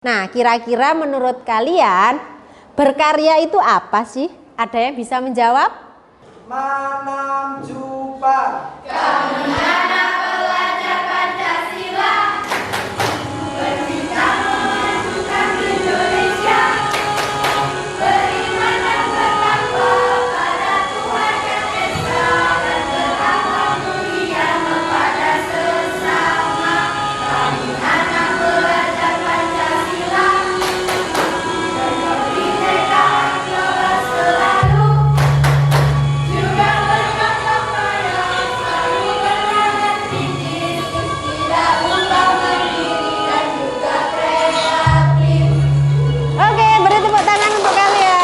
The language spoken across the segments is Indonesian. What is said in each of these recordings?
Nah, kira-kira menurut kalian berkarya itu apa sih? Ada yang bisa menjawab? Manam jumpa. Kami anak pelajar Pancasila bercita memajukan Indonesia, beriman dan bertakwa pada Tuhan Yang Esa dan berakhlak mulia kepada sesama. Kami anak pelajar Pancasila berkebinekaan global selalu, juga bergotong royong, selalu bernalar kritis, tidak lupa mandiri dan juga kreatif. Oke, beri tepuk tangan untuk kalian.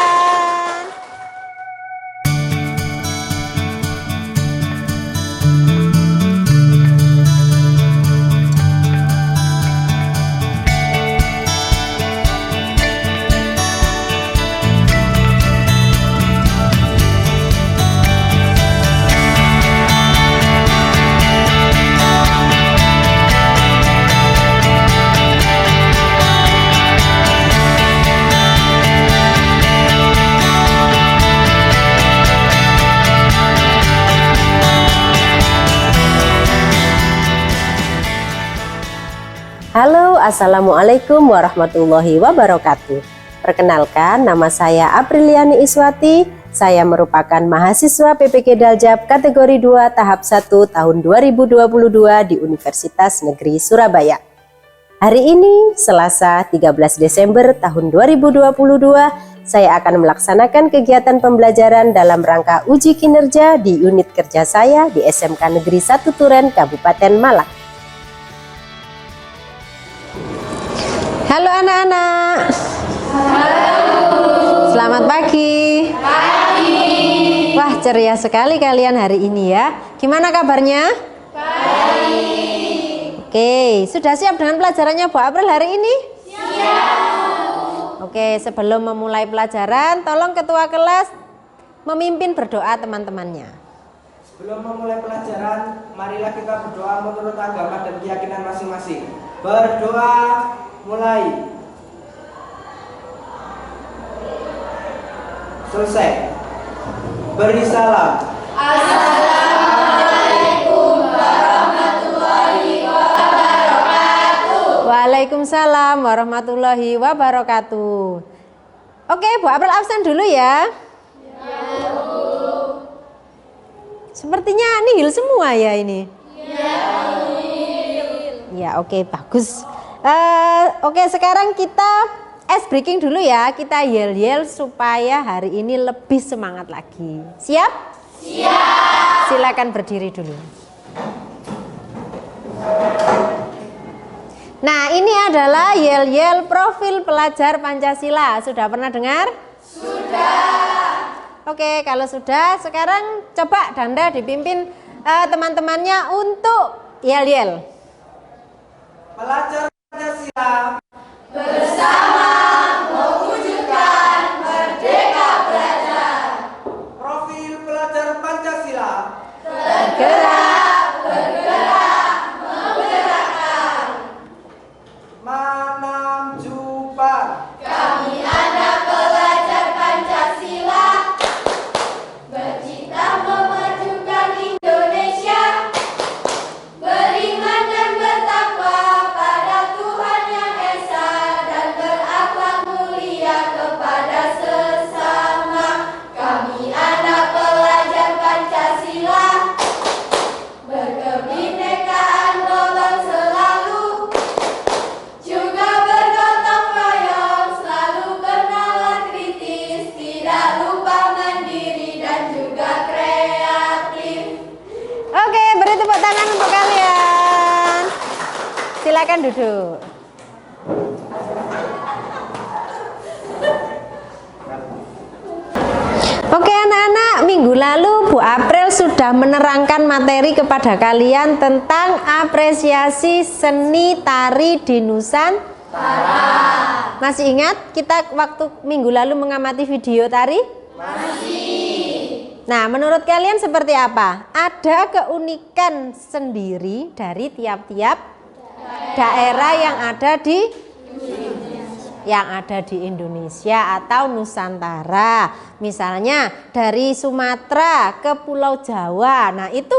Halo, assalamualaikum warahmatullahi wabarakatuh. Perkenalkan, nama saya Apriliani Iswati. Saya merupakan mahasiswa PPK Daljab kategori 2 tahap 1 tahun 2022 di Universitas Negeri Surabaya. Hari ini, Selasa 13 Desember tahun 2022, saya akan melaksanakan kegiatan pembelajaran dalam rangka uji kinerja di unit kerja saya di SMK Negeri 1 Turen, Kabupaten Malang. Halo anak-anak. Halo. Selamat pagi. Wah, ceria sekali kalian hari ini ya. Gimana kabarnya? Baik. Oke, sudah siap dengan pelajarannya Bu April hari ini? Siap. Oke, sebelum memulai pelajaran, tolong ketua kelas memimpin berdoa teman-temannya. Sebelum memulai pelajaran, marilah kita berdoa menurut agama dan keyakinan masing-masing. Berdoa, mulai. Selesai. Beri salam. Assalamualaikum warahmatullahi wabarakatuh. Waalaikumsalam warahmatullahi wabarakatuh. Oke, Bu April absen dulu ya. Ya, Bu. Sepertinya nihil semua ya ini. Ya, oke, bagus. Oke, sekarang kita ice breaking dulu ya. Kita yel-yel supaya hari ini lebih semangat lagi. Siap? Siap. Silakan berdiri dulu. Nah, ini adalah yel-yel profil pelajar Pancasila. Sudah pernah dengar? Sudah. Oke, kalau sudah, sekarang coba Danda dipimpin teman-temannya untuk yel-yel. Pelajar Pancasila Bersama mewujudkan merdeka belajar. Profil pelajar Pancasila Bergerak. Menggerakkan. Manam jumpa. Kami anak pelajar Pancasila bercita memajukan Indonesia, beriman dan bertakwa pada Tuhan Yang Esa dan berakhlak mulia kepada sesama. Kami anak pelajar Pancasila berkebinekaan global selalu, juga bergotong royong, selalu bernalar kritis, tidak lupa mandiri dan juga kreatif. Oke, beri tepuk tangan untuk kalian. Silakan duduk. Oke anak-anak, minggu lalu Bu April sudah menerangkan materi kepada kalian tentang apresiasi seni tari di Nusantara. Masih ingat kita waktu minggu lalu mengamati video tari? Masih. Nah, menurut kalian seperti apa? Ada keunikan sendiri dari tiap-tiap daerah yang ada di yang ada di Indonesia atau Nusantara. Misalnya dari Sumatera ke Pulau Jawa. Nah, itu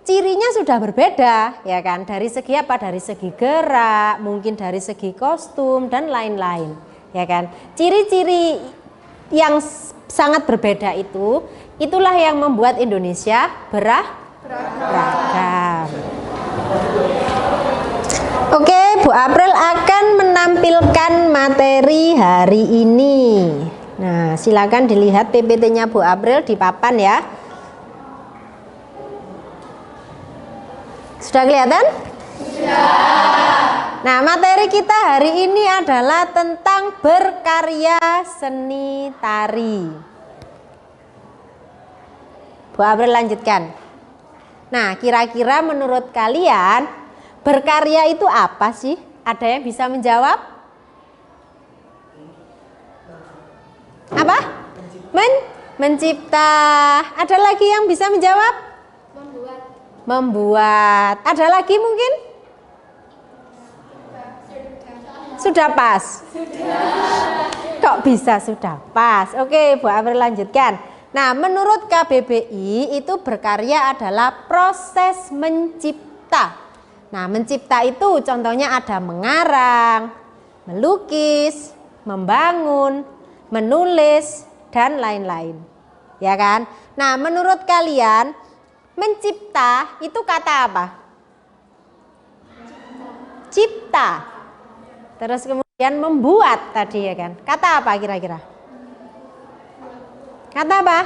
cirinya sudah berbeda, ya kan? Dari segi apa? Dari segi gerak, mungkin dari segi kostum dan lain-lain, ya kan? Ciri-ciri yang sangat berbeda itu, itulah yang membuat Indonesia beragam. Oke, Bu April akan menampilkan materi hari ini. Nah, silakan dilihat PPT-nya Bu April di papan ya. Sudah kelihatan? Sudah. Nah, materi kita hari ini adalah tentang berkarya seni tari. Bu April lanjutkan. Nah, kira-kira menurut kalian berkarya itu apa sih? Ada yang bisa menjawab? Apa? Mencipta. Ada lagi yang bisa menjawab? Membuat. Ada lagi mungkin? Sudah pas? Kok bisa sudah pas? Oke, Bu April lanjutkan. Nah, menurut KBBI itu berkarya adalah proses mencipta. Nah, mencipta itu contohnya ada mengarang, melukis, membangun, menulis, dan lain-lain. Ya kan? Nah, menurut kalian mencipta itu kata apa? Cipta. Terus kemudian membuat tadi ya kan. Kata apa kira-kira? Kata apa?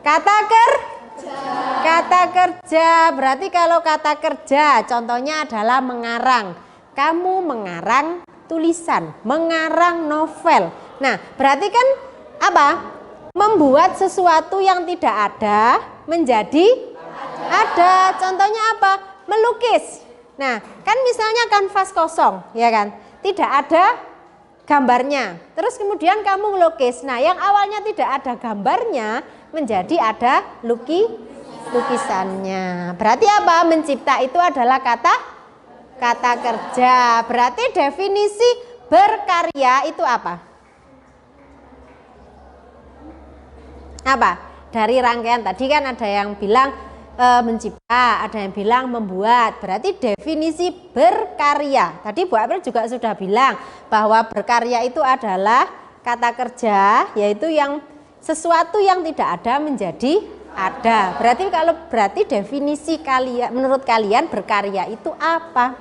Kata kerja. Kata kerja. Berarti kalau kata kerja contohnya adalah mengarang. Kamu mengarang tulisan, mengarang novel. Nah, berarti kan apa? Membuat sesuatu yang tidak ada menjadi ada. Contohnya apa? Melukis. Nah, kan misalnya kanvas kosong, ya kan? Tidak ada gambarnya. Terus kemudian kamu melukis. Nah, yang awalnya tidak ada gambarnya menjadi ada lukisannya. Berarti apa? Mencipta itu adalah kata kerja. Berarti definisi berkarya itu apa? Apa? Dari rangkaian tadi kan ada yang bilang mencipta, ada yang bilang membuat. Berarti definisi berkarya. Tadi Bu April juga sudah bilang bahwa berkarya itu adalah kata kerja, yaitu yang sesuatu yang tidak ada menjadi ada. Berarti definisi kalian, menurut kalian berkarya itu apa?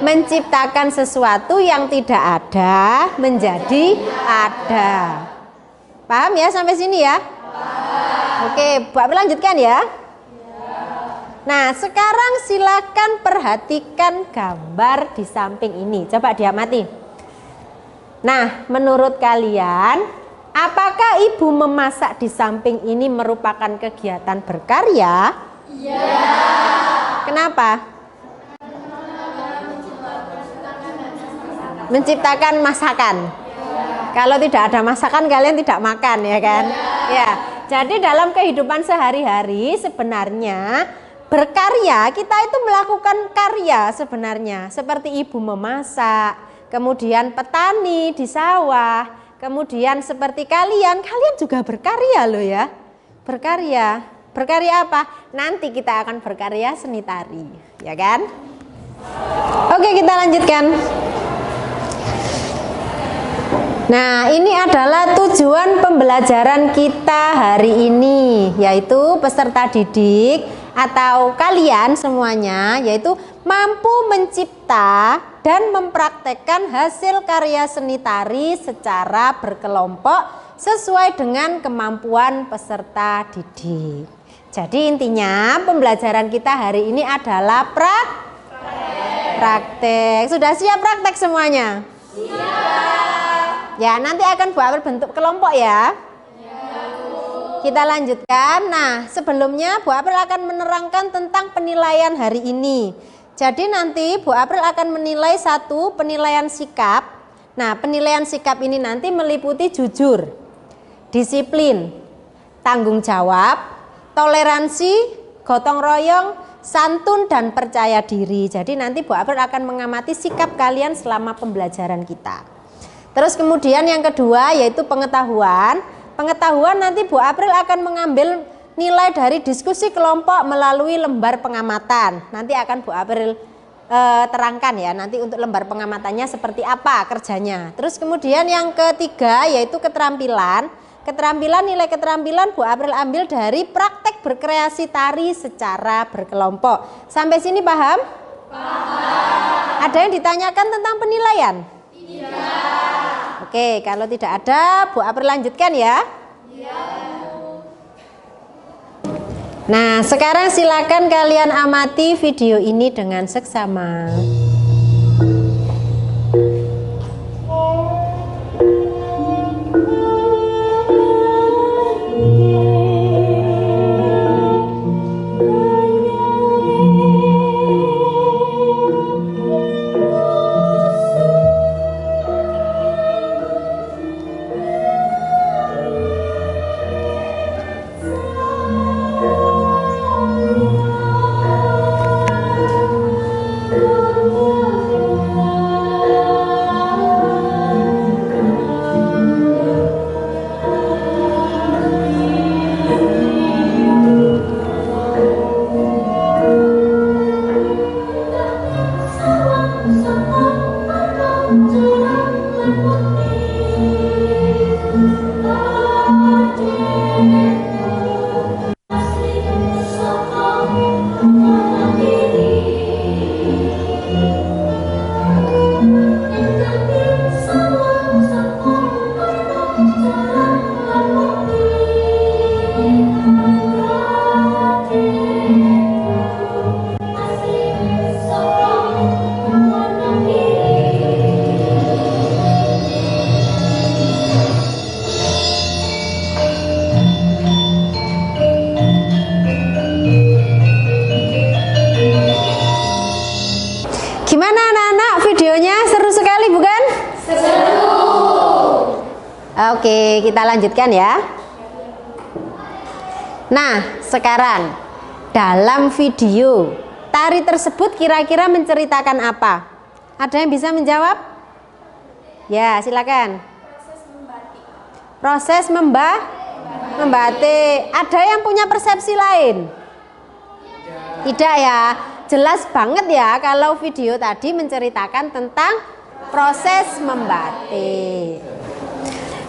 Menciptakan sesuatu yang tidak ada menjadi ada. Paham ya sampai sini ya? Oke, Bu April lanjutkan ya. Nah, sekarang silakan perhatikan gambar di samping ini. Coba diamati. Nah, menurut kalian, apakah ibu memasak di samping ini merupakan kegiatan berkarya? Iya. Kenapa? Menciptakan masakan. Kalau tidak ada masakan kalian tidak makan ya kan? Ya. Jadi dalam kehidupan sehari-hari sebenarnya berkarya kita itu melakukan karya sebenarnya. Seperti ibu memasak, kemudian petani di sawah, kemudian seperti kalian juga berkarya loh ya. Berkarya. Berkarya apa? Nanti kita akan berkarya seni tari, ya kan? Oke, kita lanjutkan. Nah, ini adalah tujuan pembelajaran kita hari ini, yaitu peserta didik atau kalian semuanya, yaitu mampu mencipta dan mempraktekkan hasil karya seni tari secara berkelompok sesuai dengan kemampuan peserta didik. Jadi intinya pembelajaran kita hari ini adalah praktek. Sudah siap praktek semuanya? Siap. Ya, nanti akan Bu April bentuk kelompok ya. Kita lanjutkan. Nah, sebelumnya Bu April akan menerangkan tentang penilaian hari ini. Jadi nanti Bu April akan menilai satu penilaian sikap. Nah, penilaian sikap ini nanti meliputi jujur, disiplin, tanggung jawab, toleransi, gotong royong, santun dan percaya diri. Jadi nanti Bu April akan mengamati sikap kalian selama pembelajaran kita. Terus kemudian yang kedua yaitu pengetahuan. Pengetahuan nanti Bu April akan mengambil nilai dari diskusi kelompok melalui lembar pengamatan. Nanti akan Bu April terangkan ya nanti untuk lembar pengamatannya seperti apa kerjanya. Terus kemudian yang ketiga yaitu keterampilan. Nilai keterampilan Bu April ambil dari praktek berkreasi tari secara berkelompok. Sampai sini paham? Paham. Ada yang ditanyakan tentang penilaian? Tidak. Oke, kalau tidak ada Bu April lanjutkan ya. Iya. Nah, sekarang silakan kalian amati video ini dengan seksama. Gimana anak-anak, videonya seru sekali bukan? Seru. Oke, kita lanjutkan ya. Nah, sekarang dalam video tari tersebut kira-kira menceritakan apa? Ada yang bisa menjawab? Ya, silakan. Proses membatik. Ada yang punya persepsi lain? Tidak ya. Jelas banget ya kalau video tadi menceritakan tentang proses membatik.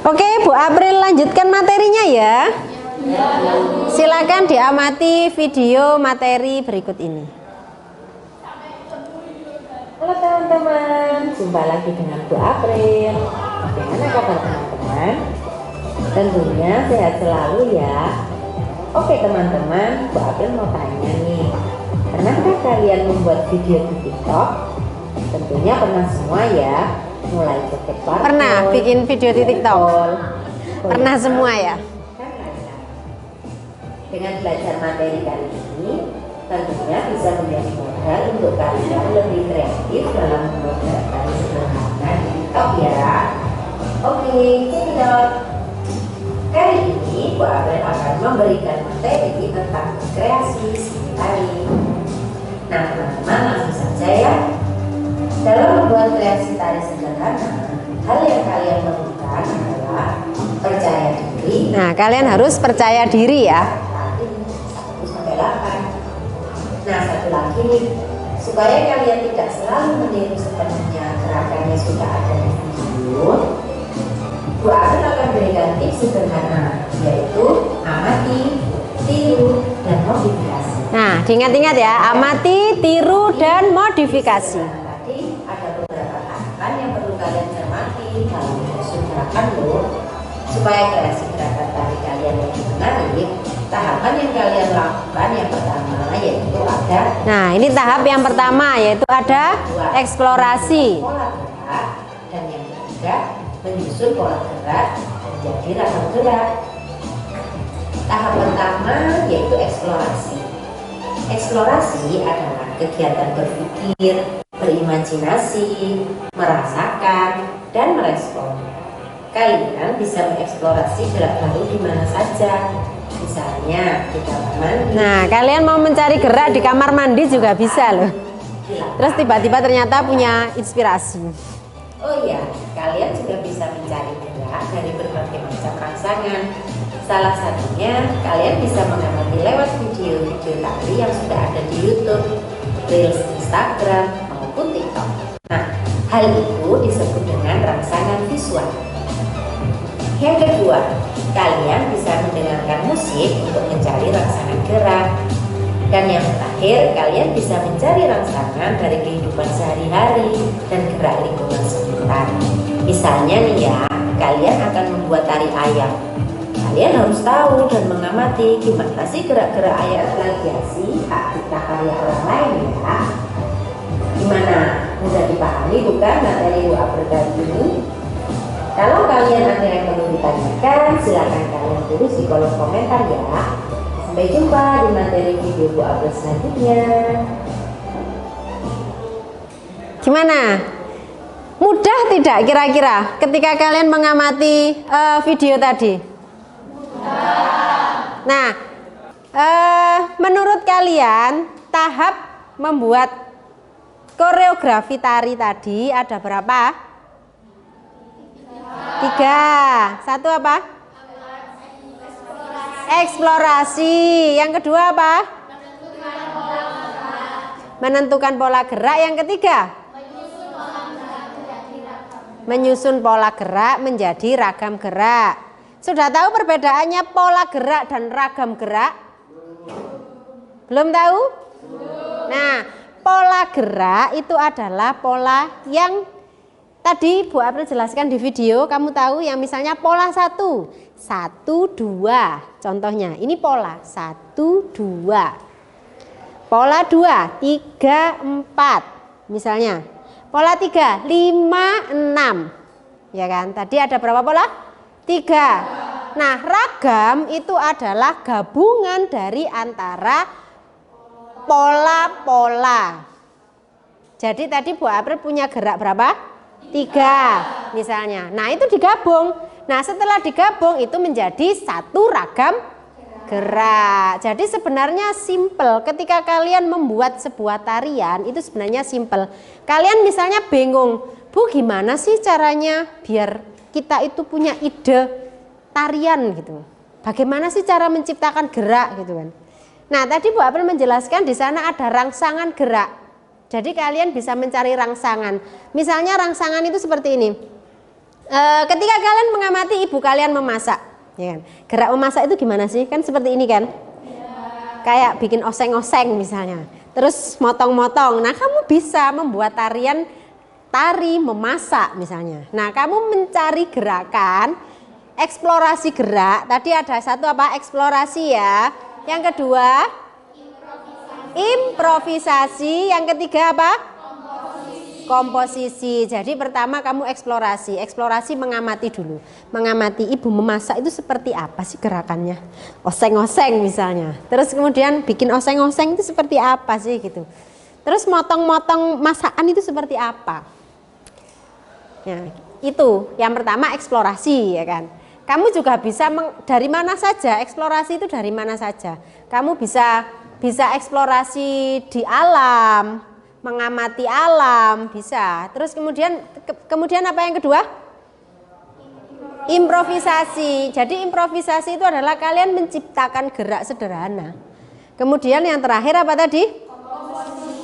Oke, Bu April lanjutkan materinya ya. Silakan diamati video materi berikut ini. Halo teman-teman, jumpa lagi dengan Bu April. Bagaimana kabar teman-teman? Tentunya sehat selalu ya. Oke teman-teman, Bu April mau tanya nih, pernahkah kalian membuat video di TikTok? Tentunya pernah semua ya. Mulai joget parpol. Pernah bikin video di TikTok? Pernah semua ya? Dengan belajar materi kali ini, tentunya bisa menjadi modal untuk kalian lebih kreatif dalam membuat tari sederhana di TikTok ya. Oke, check it out. Kali ini Bu April akan memberikan materi tentang kreasi seni tari. Nah teman-teman, langsung saja ya. Dalam membuat kreasi tari sederhana, hal yang kalian lakukan adalah percaya diri. Nah, kalian harus percaya diri ya. 1-8. Nah, satu lagi nih, supaya kalian tidak selalu meniru sepenuhnya gerakannya sudah ada di video, Bu April akan berikan tips sederhana, yaitu amati, tiru, dan modifikasi. Nah, diingat-ingat ya, amati, tiru, dan modifikasi. Tadi ada beberapa tahapan yang perlu kalian cermati dalam menyusun gerakan loh. Supaya kreasi gerakan tari kalian lebih menarik, tahapan yang kalian lakukan yang pertama yaitu ada. Nah, ini tahap yang pertama yaitu ada eksplorasi. Pola gerak, dan yang ketiga menyusun pola gerak menjadi ragam gerak. Tahap pertama yaitu eksplorasi. Eksplorasi adalah kegiatan berpikir, berimajinasi, merasakan, dan merespon. Kalian bisa mengeksplorasi gerak baru di mana saja. Misalnya di kamar mandi. Nah, kalian mau mencari gerak di kamar mandi juga bisa loh. Terus tiba-tiba ternyata punya inspirasi. Oh iya, kalian juga bisa mencari gerak dari berbagai macam rangsangan. Salah satunya, kalian bisa mengamati lewat video-video tari yang sudah ada di YouTube, Reels Instagram, maupun TikTok. Nah, hal itu disebut dengan rangsangan visual. Yang kedua, kalian bisa mendengarkan musik untuk mencari rangsangan gerak. Dan yang terakhir, kalian bisa mencari rangsangan dari kehidupan sehari-hari dan gerak lingkungan sekitar. Misalnya nih ya, kalian akan membuat tari ayam. Kalian harus tahu dan mengamati gimana sih gerak-gerak ayam plagiasi hak cipta karya orang lain ya. Gimana? Mudah dipahami bukan materi UA kali ini? Kalau kalian ada yang perlu ditanyakan, silakan kalian tulis di kolom komentar ya. Sampai jumpa di materi video Bu Abel selanjutnya. Gimana? Mudah tidak kira-kira ketika kalian mengamati video tadi? Nah, menurut kalian tahap membuat koreografi tari tadi ada berapa? 3. Satu apa? Eksplorasi. Yang kedua apa? Menentukan pola gerak. Yang ketiga? Menyusun pola gerak menjadi ragam gerak. Sudah tahu perbedaannya pola gerak dan ragam gerak? Belum tahu? Nah, pola gerak itu adalah pola yang tadi Bu April jelaskan di video. Kamu tahu yang misalnya pola 1, 1, 2. Contohnya, ini pola 1, 2. Pola 2, 3, 4. Misalnya, pola 3, 5, 6. Ya kan? Tadi ada berapa pola? 3. Nah, ragam itu adalah gabungan dari antara pola-pola. Jadi tadi Bu April punya gerak berapa? 3 misalnya. Nah, itu digabung. Nah, setelah digabung itu menjadi satu ragam gerak. Jadi sebenarnya simple. Ketika kalian membuat sebuah tarian itu sebenarnya simple. Kalian misalnya bingung, Bu, gimana sih caranya biar kita itu punya ide tarian gitu. Bagaimana sih cara menciptakan gerak gitu kan. Nah, tadi Bu April menjelaskan di sana ada rangsangan gerak. Jadi kalian bisa mencari rangsangan. Misalnya rangsangan itu seperti ini. Ketika kalian mengamati ibu kalian memasak, ya kan? Gerak memasak itu gimana sih? Kan seperti ini kan? Kayak bikin oseng-oseng misalnya. Terus motong-motong. Nah, kamu bisa membuat tari memasak misalnya. Nah, kamu mencari gerakan, eksplorasi gerak. Tadi ada satu apa? Eksplorasi ya. Yang kedua, improvisasi. Yang ketiga apa? Komposisi. Jadi pertama kamu eksplorasi mengamati dulu. Mengamati ibu memasak itu seperti apa sih gerakannya? Oseng-oseng misalnya. Terus kemudian bikin oseng-oseng itu seperti apa sih gitu. Terus motong-motong masakan itu seperti apa? Ya, itu yang pertama eksplorasi ya kan. Kamu juga bisa dari mana saja, eksplorasi itu dari mana saja. Kamu bisa eksplorasi di alam, mengamati alam, bisa. Terus kemudian apa yang kedua? Improvisasi. Jadi improvisasi itu adalah kalian menciptakan gerak sederhana. Kemudian yang terakhir apa tadi?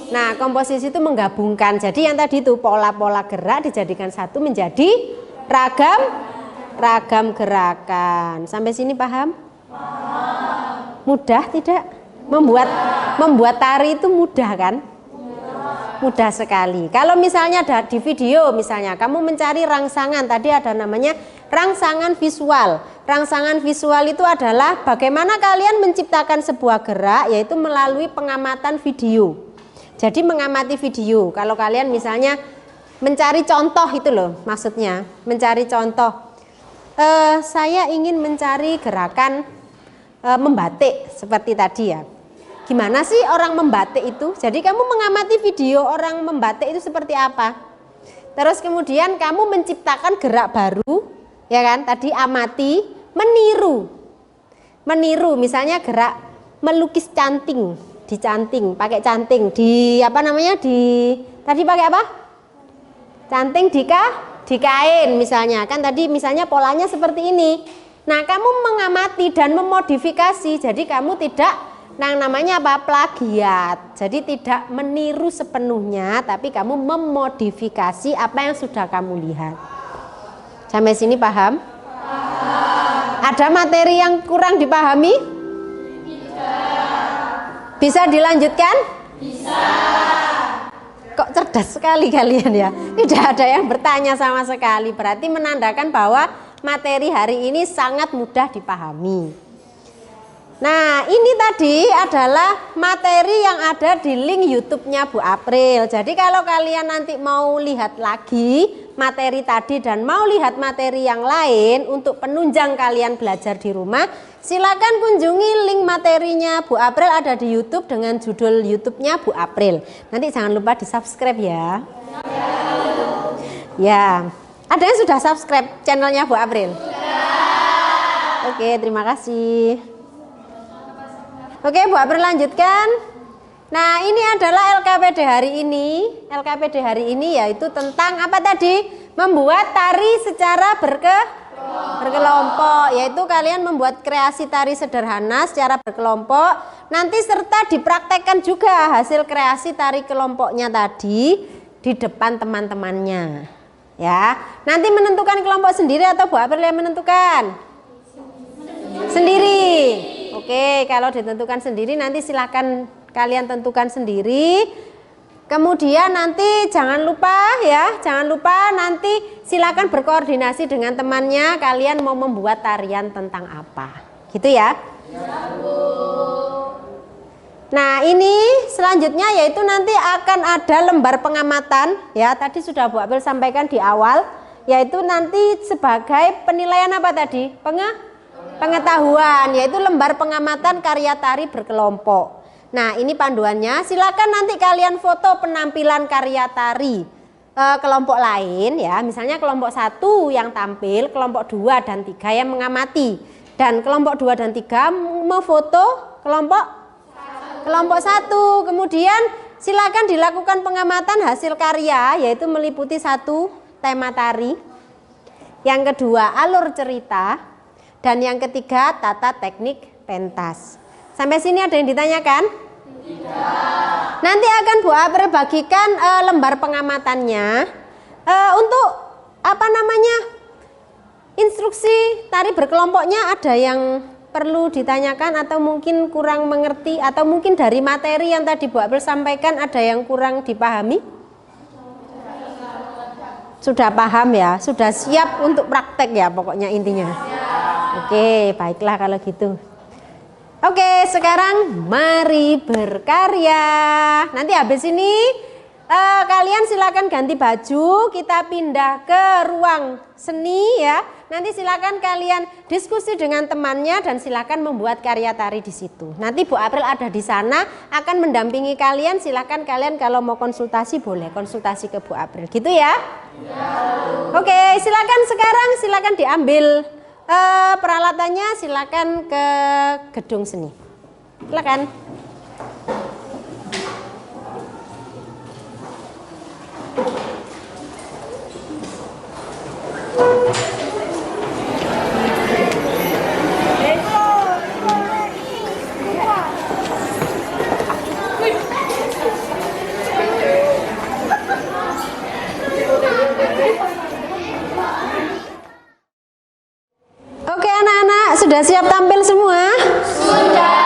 Nah, komposisi itu menggabungkan. Jadi yang tadi itu pola-pola gerak dijadikan satu menjadi ragam gerakan. Sampai sini paham? Mudah tidak? Membuat tari itu mudah kan? Mudah sekali. Kalau misalnya di video misalnya kamu mencari rangsangan, tadi ada namanya rangsangan visual. Rangsangan visual itu adalah bagaimana kalian menciptakan sebuah gerak, yaitu melalui pengamatan video. Jadi mengamati video. Kalau kalian misalnya mencari contoh itu loh maksudnya, mencari contoh. Saya ingin mencari gerakan membatik seperti tadi ya. Gimana sih orang membatik itu? Jadi kamu mengamati video orang membatik itu seperti apa. Terus kemudian kamu menciptakan gerak baru, ya kan? Tadi amati, meniru. meniru, misalnya gerak melukis canting, dicanting, pakai canting, di apa namanya, di tadi pakai apa? Canting di kain misalnya, kan tadi misalnya polanya seperti ini. Nah, kamu mengamati dan memodifikasi, jadi kamu tidak namanya apa? Plagiat. Jadi tidak meniru sepenuhnya, tapi kamu memodifikasi apa yang sudah kamu lihat. Sampai sini paham? Ada materi yang kurang dipahami? Bisa dilanjutkan? Bisa. Kok cerdas sekali kalian ya? Tidak ada yang bertanya sama sekali. Berarti menandakan bahwa materi hari ini sangat mudah dipahami. Nah, ini tadi adalah materi yang ada di link YouTube-nya Bu April. Jadi kalau kalian nanti mau lihat lagi materi tadi dan mau lihat materi yang lain untuk penunjang kalian belajar di rumah, silakan kunjungi link materinya Bu April ada di YouTube dengan judul YouTube-nya Bu April. Nanti jangan lupa di-subscribe ya. Ya, ada yang sudah subscribe channelnya Bu April? Oke, terima kasih. Oke, Bu April lanjutkan. Nah, ini adalah LKPD hari ini. LKPD hari ini yaitu tentang apa tadi? Membuat tari secara berkelompok. Yaitu kalian membuat kreasi tari sederhana secara berkelompok. Nanti serta dipraktekkan juga hasil kreasi tari kelompoknya tadi di depan teman-temannya. Ya, nanti menentukan kelompok sendiri atau Bu April yang menentukan? Sendiri. Oke, kalau ditentukan sendiri nanti silakan kalian tentukan sendiri. Kemudian nanti jangan lupa ya, jangan lupa nanti silakan berkoordinasi dengan temannya, kalian mau membuat tarian tentang apa. Gitu ya. Nah, ini selanjutnya yaitu nanti akan ada lembar pengamatan ya. Tadi sudah Bu April sampaikan di awal, yaitu nanti sebagai penilaian apa tadi? Pengetahuan, yaitu lembar pengamatan karya tari berkelompok. Nah, ini panduannya, silakan nanti kalian foto penampilan karya tari kelompok lain ya. Misalnya kelompok 1 yang tampil, kelompok 2 dan 3 yang mengamati. Dan kelompok 2 dan 3 memfoto kelompok 1. Kemudian silakan dilakukan pengamatan hasil karya, yaitu meliputi 1 tema tari. Yang kedua alur cerita. Dan yang ketiga, tata teknik pentas. Sampai sini ada yang ditanyakan? Tidak. Nanti akan Bu April bagikan lembar pengamatannya untuk apa namanya? Instruksi tari berkelompoknya ada yang perlu ditanyakan atau mungkin kurang mengerti atau mungkin dari materi yang tadi Bu April sampaikan ada yang kurang dipahami? Sudah paham ya? Sudah siap untuk praktek ya pokoknya intinya. Oke, baiklah kalau gitu. Oke, sekarang mari berkarya. Nanti habis ini kalian silakan ganti baju, kita pindah ke ruang seni ya. Nanti silakan kalian diskusi dengan temannya dan silakan membuat karya tari di situ. Nanti Bu April ada di sana akan mendampingi kalian. Silakan kalian kalau mau konsultasi boleh konsultasi ke Bu April, gitu ya. Oke, silakan diambil peralatannya, silakan ke gedung seni. Silakan. Oke anak-anak, sudah siap tampil semua? Sudah.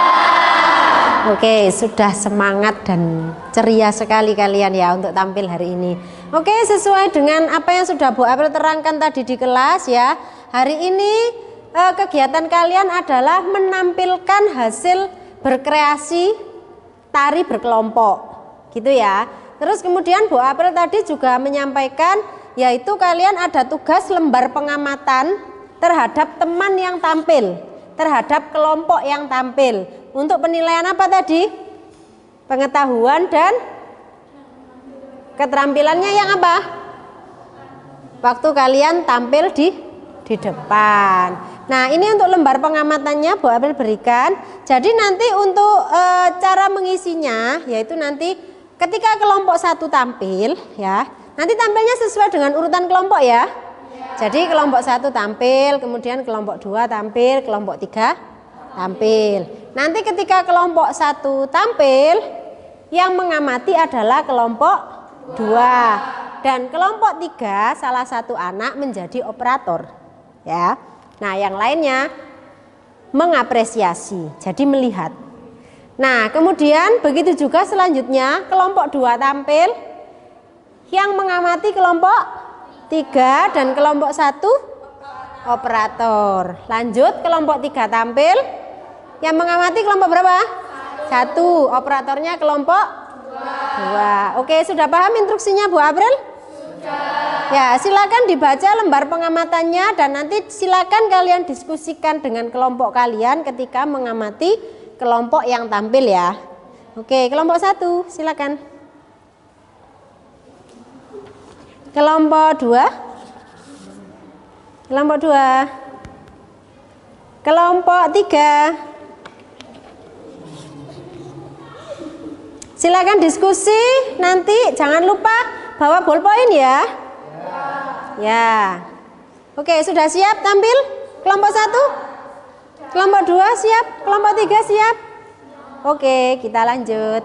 Oke, sudah semangat dan ceria sekali kalian ya untuk tampil hari ini. Oke, sesuai dengan apa yang sudah Bu April terangkan tadi di kelas ya. Hari ini kegiatan kalian adalah menampilkan hasil berkreasi tari berkelompok. Gitu ya. Terus kemudian Bu April tadi juga menyampaikan yaitu kalian ada tugas lembar pengamatan terhadap teman yang tampil, terhadap kelompok yang tampil. Untuk penilaian apa tadi? Pengetahuan dan keterampilannya yang apa? Waktu kalian tampil di di depan. Nah, ini untuk lembar pengamatannya Bu April berikan. Jadi nanti untuk cara mengisinya yaitu nanti ketika kelompok 1 tampil ya, nanti tampilnya sesuai dengan urutan kelompok ya. Jadi kelompok 1 tampil, kemudian kelompok 2 tampil, kelompok 3 tampil. Nanti ketika kelompok 1 tampil, yang mengamati adalah kelompok 2. Dan kelompok 3 salah satu anak menjadi operator. Ya. Nah, yang lainnya mengapresiasi, jadi melihat. Nah, kemudian begitu juga selanjutnya kelompok 2 tampil, yang mengamati kelompok 3 dan kelompok 1 operator. Lanjut kelompok 3 tampil, yang mengamati kelompok berapa? 1, operatornya kelompok 2. Oke, sudah paham instruksinya Bu April? Ya, silakan dibaca lembar pengamatannya dan nanti silakan kalian diskusikan dengan kelompok kalian ketika mengamati kelompok yang tampil ya. Oke, kelompok 1 silakan. Kelompok 2. Kelompok 2. Kelompok 3. Silakan diskusi, nanti jangan lupa bawa ballpoint ya. Ya. Oke, sudah siap tampil? Kelompok 1? Kelompok 2 siap? Kelompok 3 siap? Oke, kita lanjut.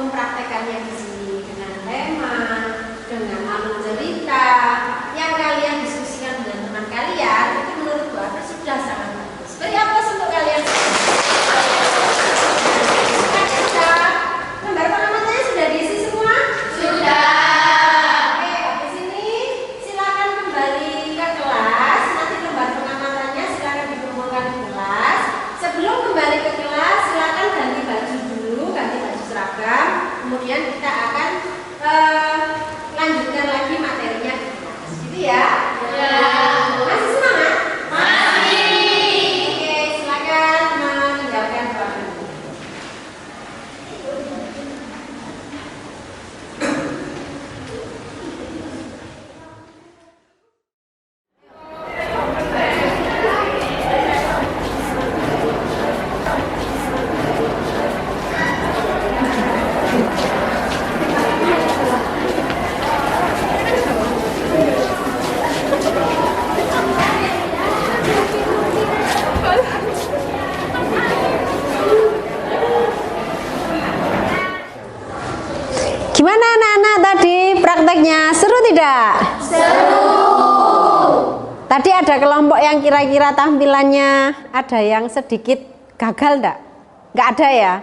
mempraktekannya di sini dengan tema, dengan alur cerita yang kalian diskusikan dengan teman kalian, itu menurut Bu April sudah sangat bagus. Beri aplaus untuk kalian. Sudah lembar pengamatannya sudah diisi semua? Sudah. Oke, habis ini silakan kembali ke kelas. Nanti lembar pengamatannya silakan dikumpulkan di kelas. Sebelum kembali ke kelas, silakan ganti baju dulu, ganti baju seragam. Kemudian kita akan lanjutkan lagi materinya di kelas. Gitu ya? Ya. Masih semangat? Masih. Oke, silakan meninggalkan ruangan. Gimana anak-anak tadi prakteknya? Seru tidak? Seru. Tadi ada kelompok yang kira-kira tampilannya ada yang sedikit gagal enggak? Enggak ada ya?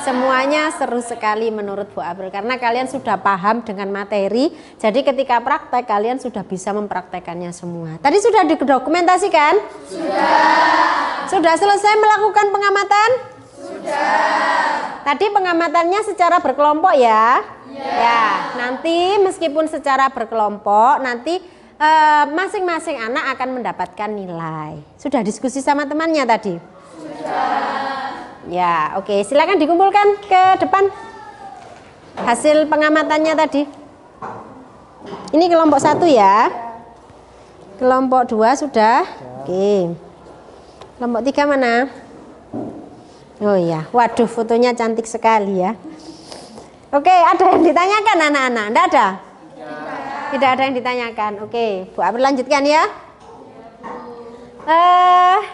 Semuanya seru sekali menurut Bu April karena kalian sudah paham dengan materi. Jadi ketika praktek kalian sudah bisa mempraktekannya semua. Tadi sudah didokumentasikan? Sudah. Sudah selesai melakukan pengamatan? Sudah. Tadi pengamatannya secara berkelompok ya? Ya, nanti meskipun secara berkelompok nanti masing-masing anak akan mendapatkan nilai. Sudah diskusi sama temannya tadi? Sudah. Ya, oke. Silakan dikumpulkan ke depan hasil pengamatannya tadi. Ini kelompok 1 ya. Kelompok 2 sudah. Oke. Kelompok 3 mana? Oh iya, waduh fotonya cantik sekali ya. Oke, ada yang ditanyakan anak-anak? Tidak ada? Tidak ada yang ditanyakan. Oke, Bu April lanjutkan ya.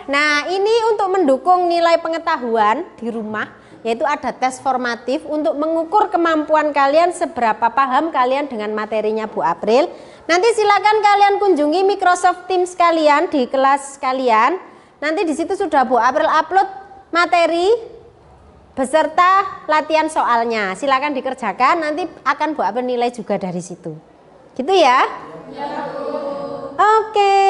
Nah ini untuk mendukung nilai pengetahuan di rumah, yaitu ada tes formatif untuk mengukur kemampuan kalian seberapa paham kalian dengan materinya Bu April. Nanti silakan kalian kunjungi Microsoft Teams kalian di kelas kalian. Nanti di situ sudah Bu April upload materi beserta latihan soalnya. Silakan dikerjakan, nanti akan Bu April nilai juga dari situ. Gitu ya? Ya, Bu. Oke.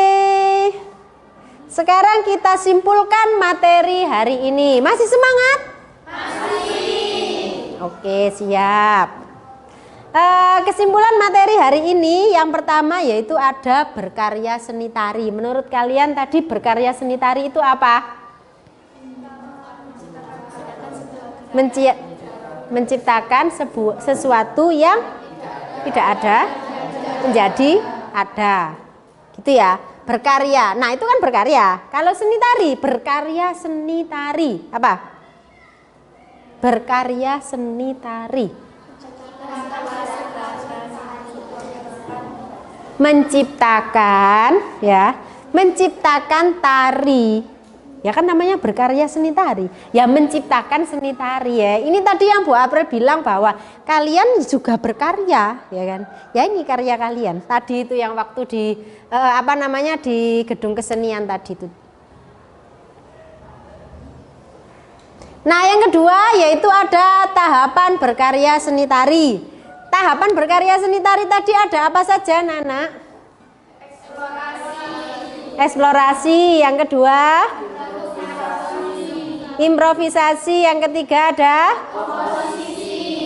Sekarang kita simpulkan materi hari ini. Masih semangat? Masih. Oke, siap. Kesimpulan materi hari ini yang pertama yaitu ada berkarya seni tari. Menurut kalian tadi berkarya seni tari itu apa? Menciptakan sesuatu yang tidak ada menjadi ada. Gitu ya. Berkarya. Nah, itu kan berkarya. Kalau seni tari, berkarya seni tari. Apa? Berkarya seni tari. Menciptakan ya, menciptakan tari. Ya kan namanya berkarya seni tari. Ya menciptakan seni tari ya. Ini tadi yang Bu April bilang bahwa kalian juga berkarya, ya kan? Ya ini karya kalian. Tadi itu yang waktu di di gedung kesenian tadi itu. Nah, yang kedua yaitu ada tahapan berkarya seni tari. Tahapan berkarya seni tari tadi ada apa saja, Nana? Eksplorasi. Yang kedua? Improvisasi. Yang ketiga ada?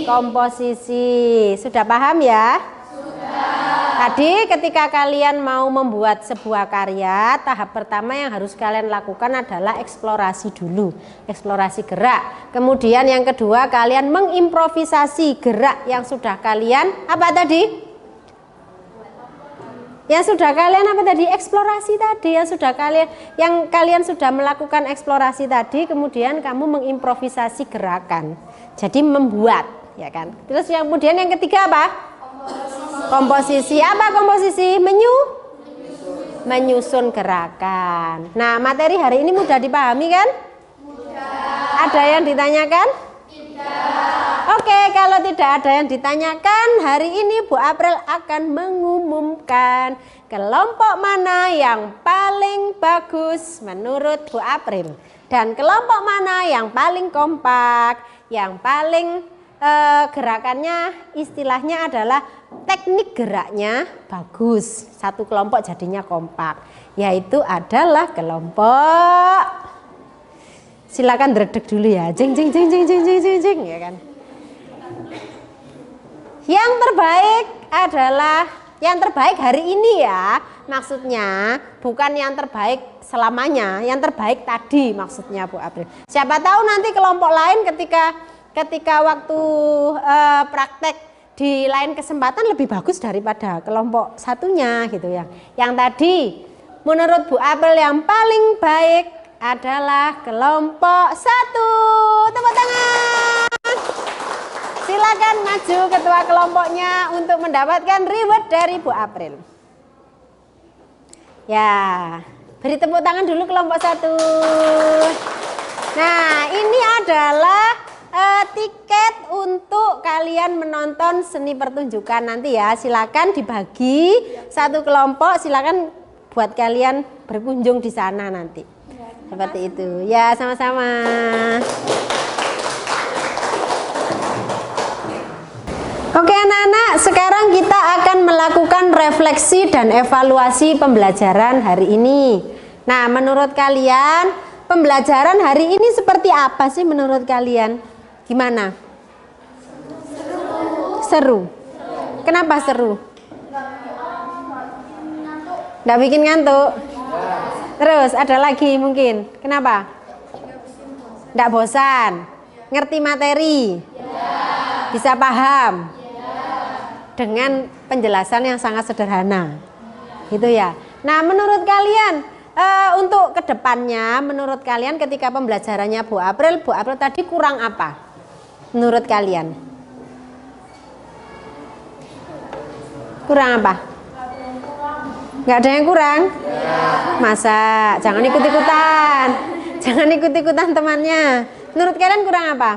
Komposisi. Sudah paham ya? Sudah. Tadi ketika kalian mau membuat sebuah karya, tahap pertama yang harus kalian lakukan adalah eksplorasi dulu. Eksplorasi gerak. Kemudian yang kedua kalian mengimprovisasi gerak yang sudah kalian apa tadi? Yang sudah kalian apa tadi? Eksplorasi tadi yang kalian sudah melakukan eksplorasi tadi, kemudian kamu mengimprovisasi gerakan. Jadi membuat, ya kan? Terus kemudian yang ketiga apa? Komposisi. Apa komposisi? Menyusun gerakan. Nah, materi hari ini mudah dipahami kan? Mudah. Ada yang ditanyakan? Tidak. Oke, kalau tidak ada yang ditanyakan, hari ini Bu April akan mengumumkan kelompok mana yang paling bagus menurut Bu April. Dan kelompok mana yang paling kompak, yang paling gerakannya istilahnya adalah teknik geraknya bagus. Satu kelompok jadinya kompak, yaitu adalah kelompok, silakan dredeg dulu ya, jeng jeng jeng jeng jeng jeng jeng ya kan. Yang terbaik adalah yang terbaik hari ini ya, maksudnya bukan yang terbaik selamanya, yang terbaik tadi maksudnya Bu April. Siapa tahu nanti kelompok lain ketika waktu praktek di lain kesempatan lebih bagus daripada kelompok satunya gitu ya. Yang tadi menurut Bu April yang paling baik adalah kelompok 1. Tepuk tangan. Silakan maju ketua kelompoknya untuk mendapatkan reward dari Bu April. Ya, beri tepuk tangan dulu kelompok 1. Nah, ini adalah tiket untuk kalian menonton seni pertunjukan nanti ya. Silakan dibagi satu kelompok, silakan buat kalian berkunjung di sana nanti. Seperti itu. Ya, sama-sama. Oke anak-anak, sekarang kita akan melakukan refleksi dan evaluasi pembelajaran hari ini. Nah, menurut kalian pembelajaran hari ini seperti apa sih menurut kalian? Gimana? Seru. Kenapa seru? Nggak bikin ngantuk? Terus ada lagi mungkin? Kenapa? Nggak bosan? Ngerti materi? Bisa paham? Dengan penjelasan yang sangat sederhana, gitu ya. Nah, menurut kalian untuk kedepannya, menurut kalian ketika pembelajarannya Bu April tadi kurang apa? Menurut kalian? Kurang apa? Nggak ada yang kurang? Masa? Jangan ikut-ikutan. Jangan ikut-ikutan temannya. Menurut kalian kurang apa?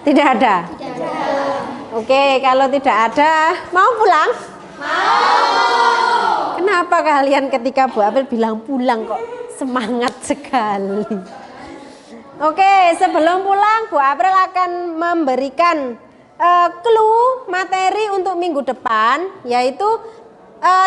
Tidak ada? Oke, kalau tidak ada, mau pulang? Mau. Kenapa kalian ketika Bu April bilang pulang kok semangat sekali? Oke, sebelum pulang Bu April akan memberikan clue materi untuk minggu depan, yaitu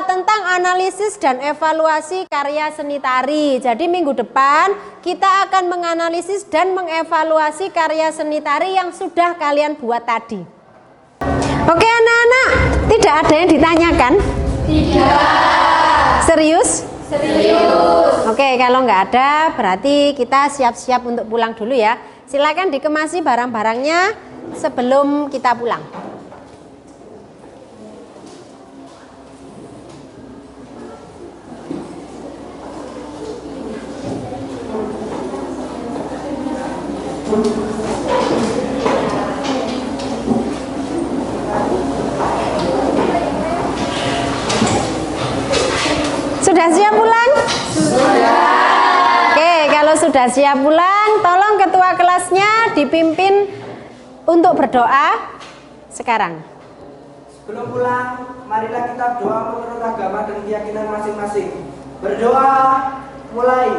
tentang analisis dan evaluasi karya seni tari. Jadi minggu depan kita akan menganalisis dan mengevaluasi karya seni tari yang sudah kalian buat tadi. Oke anak-anak, tidak ada yang ditanyakan? Tidak. Serius? Serius. Oke, kalau nggak ada berarti kita siap-siap untuk pulang dulu ya. Silakan dikemasi barang-barangnya sebelum kita pulang. Sudah siap pulang? Sudah. Oke, kalau sudah siap pulang, tolong ketua kelasnya dipimpin untuk berdoa sekarang. Sebelum pulang, marilah kita berdoa menurut agama dan keyakinan masing-masing. Berdoa, mulai.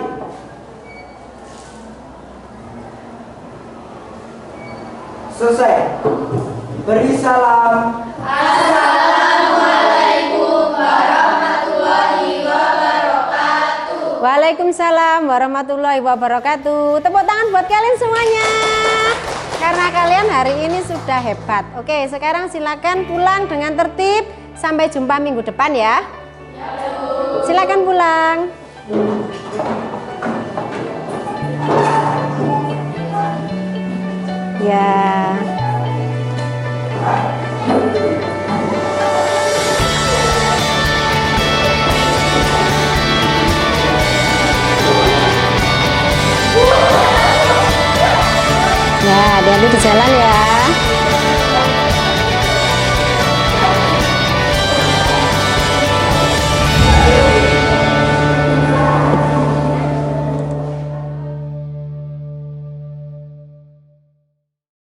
Selesai. Beri salam. Assalamualaikum warahmatullahi wabarakatuh. Waalaikumsalam warahmatullahi wabarakatuh. Tepuk tangan buat kalian semuanya. Karena kalian hari ini sudah hebat. Oke, sekarang silakan pulang dengan tertib. Sampai jumpa minggu depan ya. Silakan pulang. Ya. Ya, hati-hati di jalan ya.